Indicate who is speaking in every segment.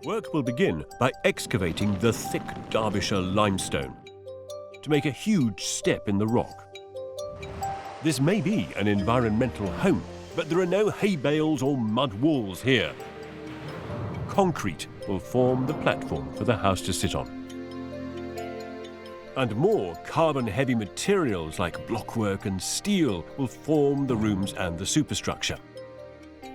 Speaker 1: Work will begin by excavating the thick Derbyshire limestone to make a huge step in the rock. This may be an environmental home, but there are no hay bales or mud walls here. Concrete will form the platform for the house to sit on. And more carbon-heavy materials like blockwork and steel will form the rooms and the superstructure.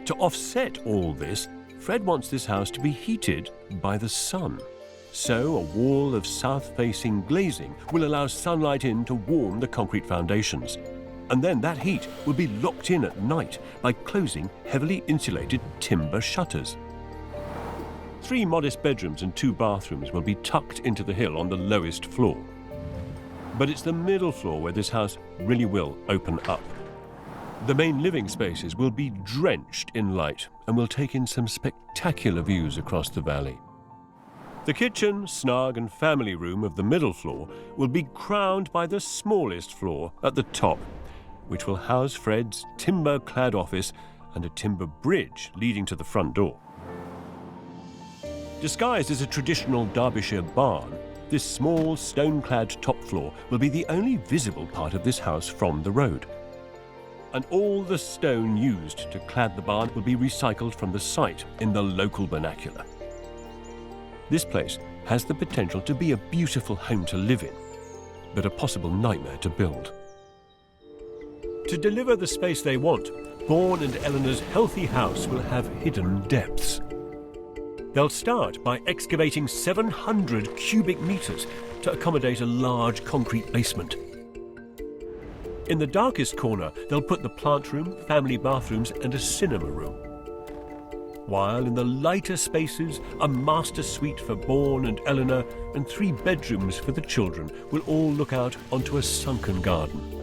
Speaker 1: To offset all this, Fred wants this house to be heated by the sun. So a wall of south-facing glazing will allow sunlight in to warm the concrete foundations. And then that heat will be locked in at night by closing heavily insulated timber shutters. 3 modest bedrooms and 2 bathrooms will be tucked into the hill on the lowest floor. But it's the middle floor where this house really will open up. The main living spaces will be drenched in light and will take in some spectacular views across the valley. The kitchen, snug and family room of the middle floor will be crowned by the smallest floor at the top, which will house Fred's timber-clad office and a timber bridge leading to the front door. Disguised as a traditional Derbyshire barn, this small stone-clad top floor will be the only visible part of this house from the road. And all the stone used to clad the barn will be recycled from the site in the local vernacular. This place has the potential to be a beautiful home to live in, but a possible nightmare to build. To deliver the space they want, Vaughan and Eleanor's healthy house will have hidden depths. They'll start by excavating 700 cubic meters to accommodate a large concrete basement. In the darkest corner, they'll put the plant room, family bathrooms, and a cinema room. While in the lighter spaces, a master suite for Vaughan and Eleanor and 3 bedrooms for the children will all look out onto a sunken garden.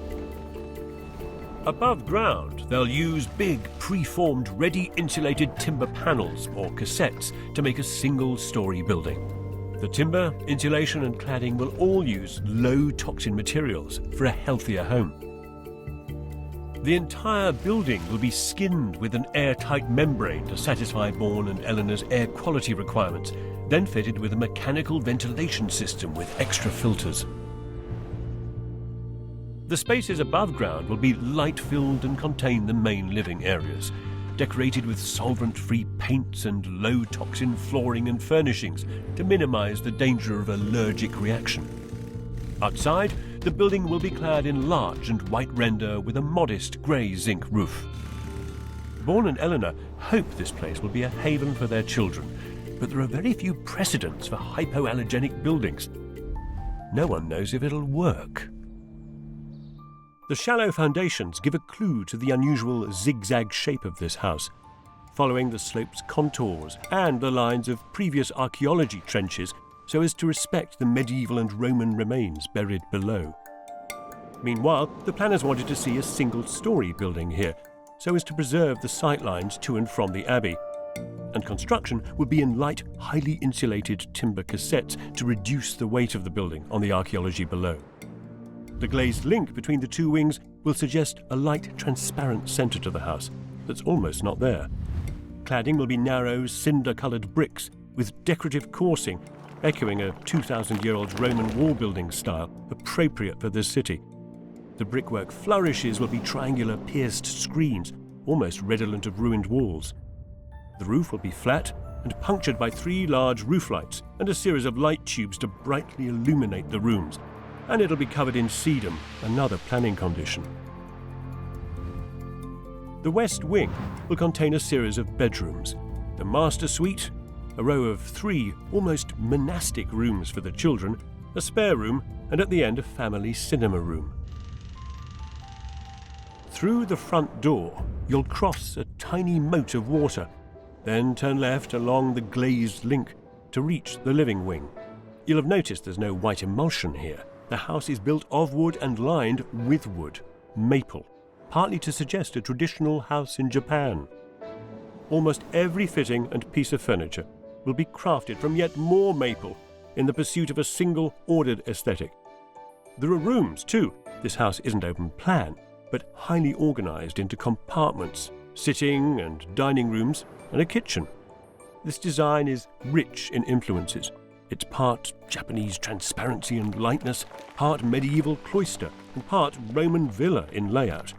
Speaker 1: Above ground, they'll use big, pre-formed, ready-insulated timber panels or cassettes to make a single-story building. The timber, insulation and cladding will all use low-toxin materials for a healthier home. The entire building will be skinned with an airtight membrane to satisfy Vaughan and Eleanor's air quality requirements, then fitted with a mechanical ventilation system with extra filters. The spaces above ground will be light-filled and contain the main living areas, decorated with solvent-free paints and low-toxin flooring and furnishings to minimize the danger of allergic reaction. Outside, the building will be clad in larch and white render with a modest grey zinc roof. Vaughan and Eleanor hope this place will be a haven for their children, but there are very few precedents for hypoallergenic buildings. No one knows if it'll work. The shallow foundations give a clue to the unusual zigzag shape of this house, following the slope's contours and the lines of previous archaeology trenches so as to respect the medieval and Roman remains buried below. Meanwhile, the planners wanted to see a single-story building here, so as to preserve the sightlines to and from the abbey, and construction would be in light, highly insulated timber cassettes to reduce the weight of the building on the archaeology below. The glazed link between the 2 wings will suggest a light, transparent centre to the house that's almost not there. Cladding will be narrow, cinder-coloured bricks with decorative coursing, echoing a 2,000-year-old Roman wall building style appropriate for this city. The brickwork flourishes will be triangular pierced screens, almost redolent of ruined walls. The roof will be flat and punctured by 3 large roof lights and a series of light tubes to brightly illuminate the rooms. And it'll be covered in sedum, another planning condition. The west wing will contain a series of bedrooms, the master suite, a row of 3 almost monastic rooms for the children, a spare room, and at the end a family cinema room. Through the front door, you'll cross a tiny moat of water, then turn left along the glazed link to reach the living wing. You'll have noticed there's no white emulsion here. The house is built of wood and lined with wood, maple, partly to suggest a traditional house in Japan. Almost every fitting and piece of furniture will be crafted from yet more maple in the pursuit of a single ordered aesthetic. There are rooms too. This house isn't open plan, but highly organized into compartments, sitting and dining rooms, and a kitchen. This design is rich in influences. It's part Japanese transparency and lightness, part medieval cloister, and part Roman villa in layout.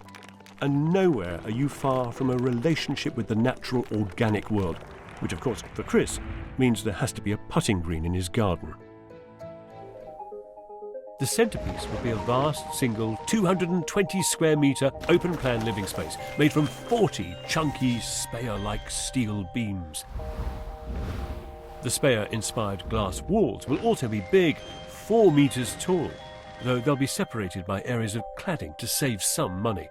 Speaker 1: And nowhere are you far from a relationship with the natural organic world, which of course for Chris means there has to be a putting green in his garden. The centrepiece will be a vast single 220 square metre open plan living space made from 40 chunky Spire-like steel beams. The Spire-inspired glass walls will also be big, 4 metres tall, though they'll be separated by areas of cladding to save some money.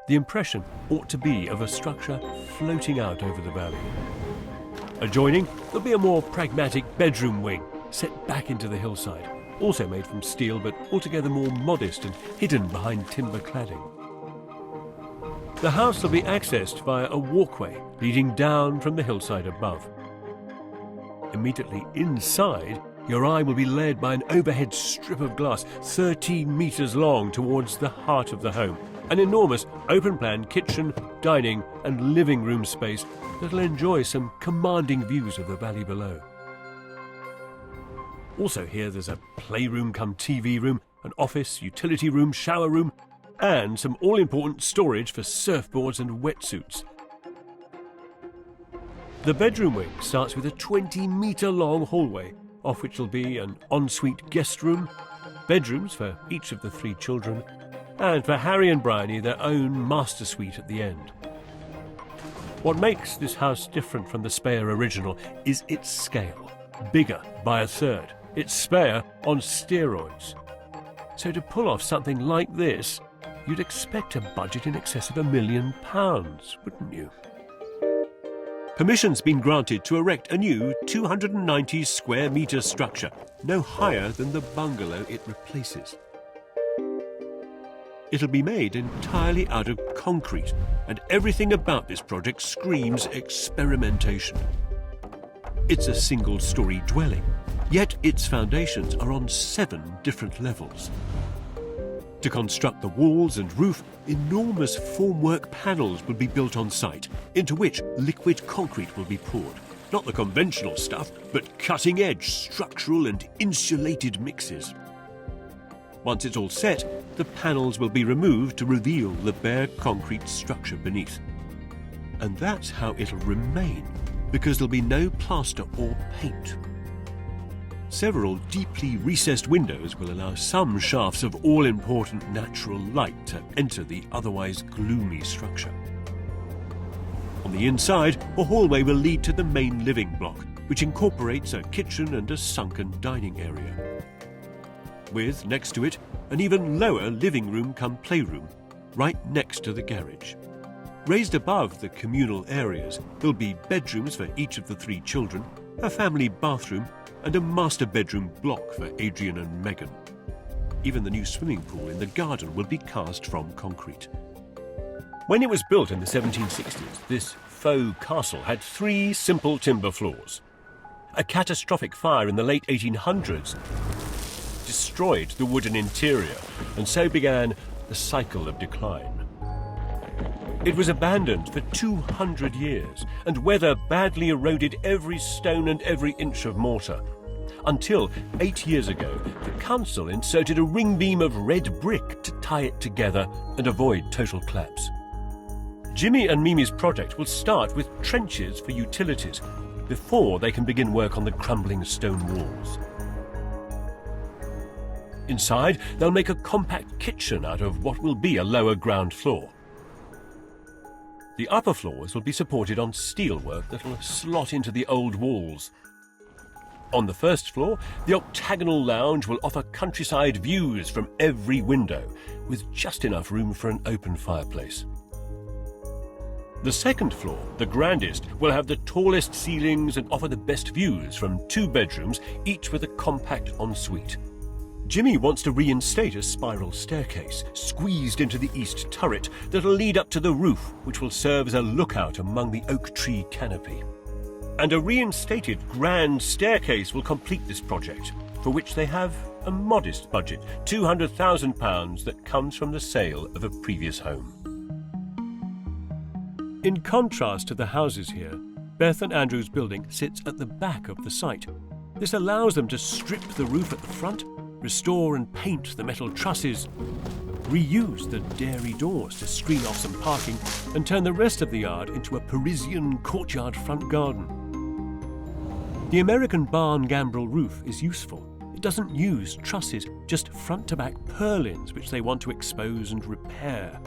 Speaker 1: The impression ought to be of a structure floating out over the valley. Adjoining, there'll be a more pragmatic bedroom wing set back into the hillside, also made from steel but altogether more modest and hidden behind timber cladding. The house will be accessed via a walkway leading down from the hillside above. Immediately inside, your eye will be led by an overhead strip of glass 13 metres long towards the heart of the home, an enormous open-plan kitchen, dining and living room space that'll enjoy some commanding views of the valley below. Also here there's a playroom cum TV room, an office, utility room, shower room, and some all-important storage for surfboards and wetsuits. The bedroom wing starts with a 20-metre-long hallway, off which will be an ensuite guest room, bedrooms for each of the 3 children, and for Harry and Bryony their own master suite at the end. What makes this house different from the Spire original is its scale, bigger by a third. It's Spire on steroids. So to pull off something like this, you'd expect a budget in excess of £1 million, wouldn't you? Permission's been granted to erect a new 290 square metre structure, no higher than the bungalow it replaces. It'll be made entirely out of concrete, and everything about this project screams experimentation. It's a single-storey dwelling, yet its foundations are on 7 different levels. To construct the walls and roof, enormous formwork panels will be built on site, into which liquid concrete will be poured. Not the conventional stuff, but cutting-edge structural and insulated mixes. Once it's all set, the panels will be removed to reveal the bare concrete structure beneath. And that's how it'll remain, because there'll be no plaster or paint. Several deeply recessed windows will allow some shafts of all-important natural light to enter the otherwise gloomy structure. On the inside, a hallway will lead to the main living block, which incorporates a kitchen and a sunken dining area. With, next to it, an even lower living room cum playroom, right next to the garage. Raised above the communal areas, there'll be bedrooms for each of the 3 children, a family bathroom, and a master bedroom block for Adrian and Megan. Even the new swimming pool in the garden will be cast from concrete. When it was built in the 1760s, this faux castle had 3 simple timber floors. A catastrophic fire in the late 1800s destroyed the wooden interior, and so began a cycle of decline. It was abandoned for 200 years, and weather badly eroded every stone and every inch of mortar. Until 8 years ago, the council inserted a ring beam of red brick to tie it together and avoid total collapse. Jimmy and Mimi's project will start with trenches for utilities before they can begin work on the crumbling stone walls. Inside, they'll make a compact kitchen out of what will be a lower ground floor. The upper floors will be supported on steelwork that will slot into the old walls. On the first floor, the octagonal lounge will offer countryside views from every window, with just enough room for an open fireplace. The second floor, the grandest, will have the tallest ceilings and offer the best views from 2 bedrooms, each with a compact ensuite. Jimmy wants to reinstate a spiral staircase squeezed into the east turret that'll lead up to the roof, which will serve as a lookout among the oak tree canopy. And a reinstated grand staircase will complete this project, for which they have a modest budget, £200,000, that comes from the sale of a previous home. In contrast to the houses here, Beth and Andrew's building sits at the back of the site. This allows them to strip the roof at the front, restore and paint the metal trusses, reuse the dairy doors to screen off some parking, and turn the rest of the yard into a Parisian courtyard front garden. The American barn gambrel roof is useful. It doesn't use trusses, just front-to-back purlins which they want to expose and repair.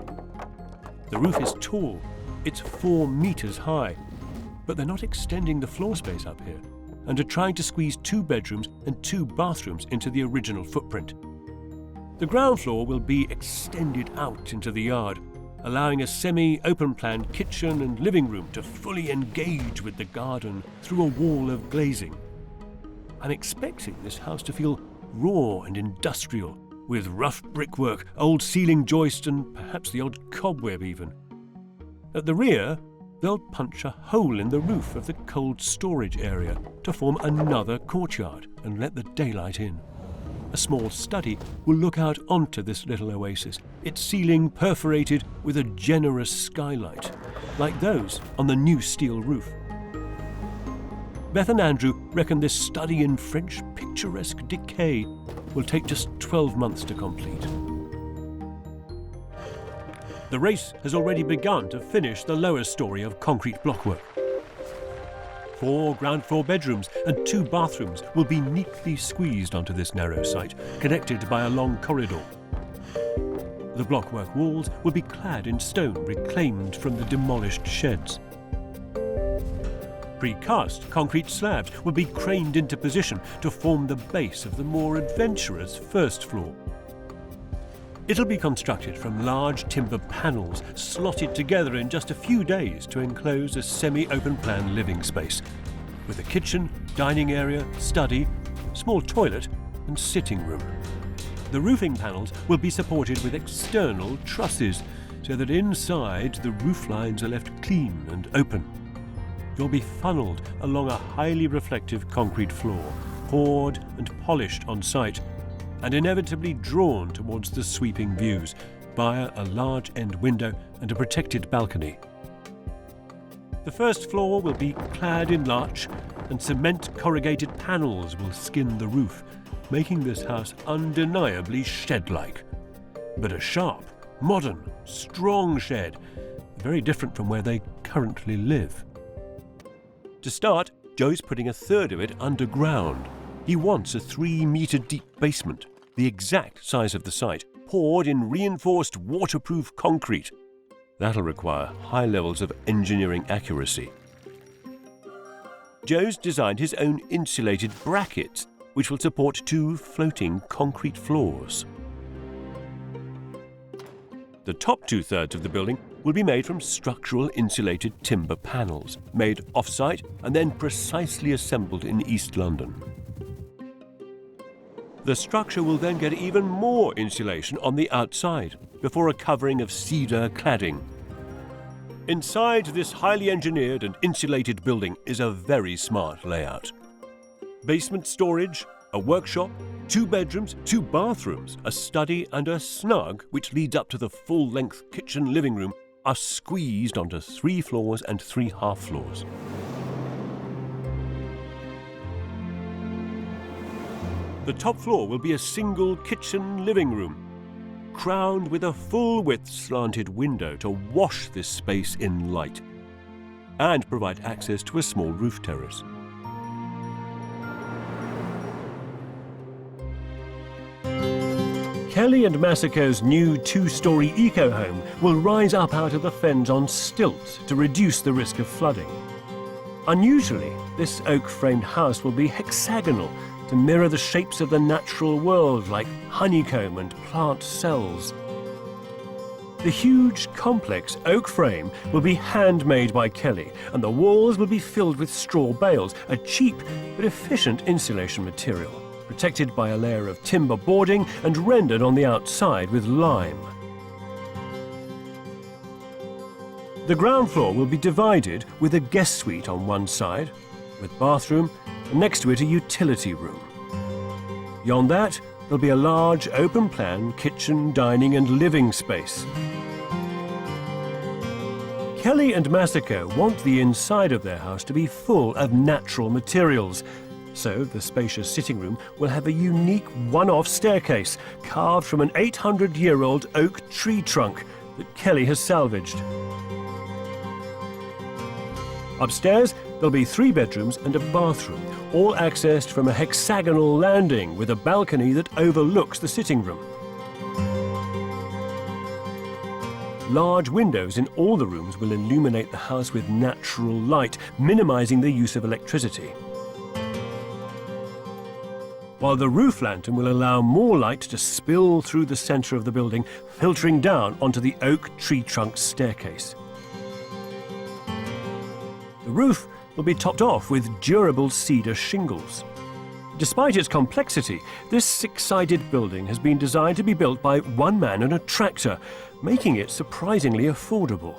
Speaker 1: The roof is tall. It's 4 meters high. But they're not extending the floor space up here and are trying to squeeze 2 bedrooms and 2 bathrooms into the original footprint. The ground floor will be extended out into the yard, allowing a semi-open-plan kitchen and living room to fully engage with the garden through a wall of glazing. I'm expecting this house to feel raw and industrial, with rough brickwork, old ceiling joist and perhaps the odd cobweb even. At the rear, they'll punch a hole in the roof of the cold storage area to form another courtyard and let the daylight in. A small study will look out onto this little oasis, its ceiling perforated with a generous skylight, like those on the new steel roof. Beth and Andrew reckon this study in French picturesque decay will take just 12 months to complete. The race has already begun to finish the lower story of concrete blockwork. 4 ground floor bedrooms and 2 bathrooms will be neatly squeezed onto this narrow site, connected by a long corridor. The blockwork walls will be clad in stone reclaimed from the demolished sheds. Precast concrete slabs will be craned into position to form the base of the more adventurous first floor. It'll be constructed from large timber panels slotted together in just a few days to enclose a semi-open plan living space, with a kitchen, dining area, study, small toilet and sitting room. The roofing panels will be supported with external trusses so that inside the roof lines are left clean and open. You'll be funneled along a highly reflective concrete floor, poured and polished on site, and inevitably drawn towards the sweeping views via a large end window and a protected balcony. The first floor will be clad in larch, and cement corrugated panels will skin the roof, making this house undeniably shed-like. But a sharp, modern, strong shed, very different from where they currently live. To start, Joe's putting a third of it underground. He wants a 3-meter deep basement, the exact size of the site, poured in reinforced waterproof concrete. That'll require high levels of engineering accuracy. Joe's designed his own insulated brackets, which will support 2 floating concrete floors. The top 2/3 of the building will be made from structural insulated timber panels, made off-site and then precisely assembled in East London. The structure will then get even more insulation on the outside, before a covering of cedar cladding. Inside this highly engineered and insulated building is a very smart layout. Basement storage, a workshop, 2 bedrooms, 2 bathrooms, a study and a snug, which leads up to the full-length kitchen living room, are squeezed onto 3 floors and 3 half floors. The top floor will be a single kitchen living room, crowned with a full-width slanted window to wash this space in light, and provide access to a small roof terrace. Kelly and Massaco's new 2-story eco-home will rise up out of the fens on stilts to reduce the risk of flooding. Unusually, this oak-framed house will be hexagonal to mirror the shapes of the natural world like honeycomb and plant cells. The huge, complex oak frame will be handmade by Kelly, and the walls will be filled with straw bales, a cheap but efficient insulation material, protected by a layer of timber boarding and rendered on the outside with lime. The ground floor will be divided with a guest suite on one side, with bathroom, and next to it a utility room. Beyond that, there'll be a large open-plan kitchen, dining and living space. Kelly and Masako want the inside of their house to be full of natural materials. So the spacious sitting room will have a unique one-off staircase carved from an 800-year-old oak tree trunk that Kelly has salvaged. Upstairs, there'll be 3 bedrooms and a bathroom, all accessed from a hexagonal landing with a balcony that overlooks the sitting room. Large windows in all the rooms will illuminate the house with natural light, minimizing the use of electricity. While the roof lantern will allow more light to spill through the center of the building, filtering down onto the oak tree trunk staircase. The roof will be topped off with durable cedar shingles. Despite its complexity, this 6-sided building has been designed to be built by one man and a tractor, making it surprisingly affordable.